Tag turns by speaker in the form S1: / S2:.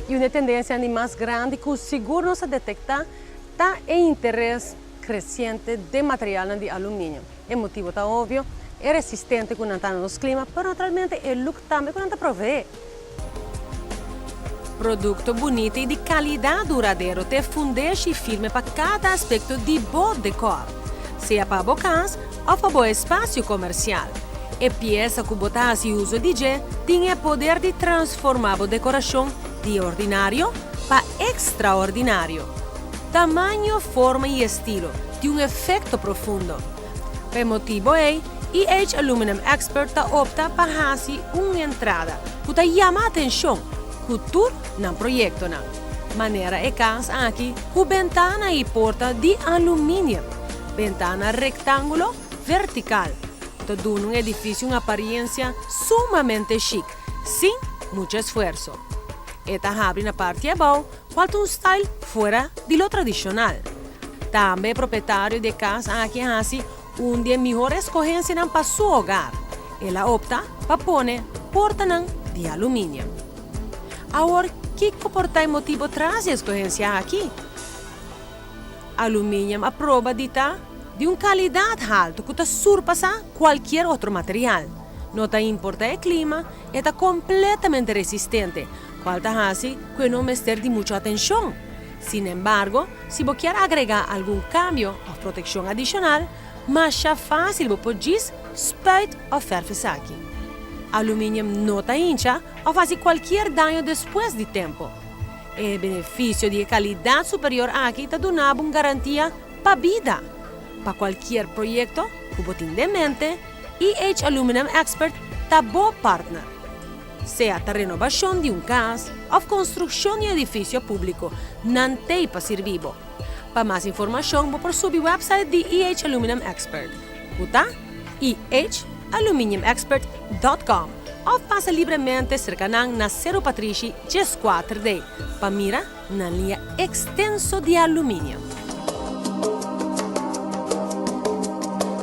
S1: E uma tendência ainda mais grande que o seguro não se detecta está em interesse crescente de material de alumínio. O motivo está óbvio, é resistente quando está no clima, mas naturalmente é look também quando está provê. Produto bonito e de qualidade duradouro te fundeixe firme para cada aspecto de bom decor, seja para bocas ou para bom espaço comercial. E peça que botas e uso DJ tem o poder de transformar a decoração de ordinário para extraordinário. Tamanho, forma e estilo de um efeito profundo. Por motivo é, EH Aluminum Expert opta para fazer uma entrada que chama a atenção cultura no projeto. Maneira é caso aqui com ventana e porta de alumínio, ventana retângulo vertical. Todo um edifício uma aparência sumamente chique, sem muito esforço. Esta abre na parte de baixo, falta um style fora do tradicional. Também proprietário de casa aqui assim, uma das melhores escolhas para seu hogar. Ela opta para pôr porta de alumínio. Agora, que comporta o motivo traz a escolha aqui? Alumínio a prova de uma qualidade alta que surpassa qualquer outro material. Não importa o clima, é completamente resistente, falta assim que não merecer de muita atenção. Sin embargo, se você quer agregar algum cambio ou proteção adicional, mais fácil você pode spite ou ferfes aqui. Alumínio não hincha ou faz qualquer dano depois de tempo. O benefício de qualidade superior aqui está dando uma garantia para a vida. Para qualquer projeto que você tenha em mente, EH Aluminum Expert está bom partner. Seja a renovação de casa ou construção de edifício público, não tem para ser vivo. Para mais informação, vou por subir o website de EH Aluminum Expert. Está ehaluminiumexpert.com ou passa livremente cerca na Cerro Patrici G4D para mirar na linha extenso de alumínio.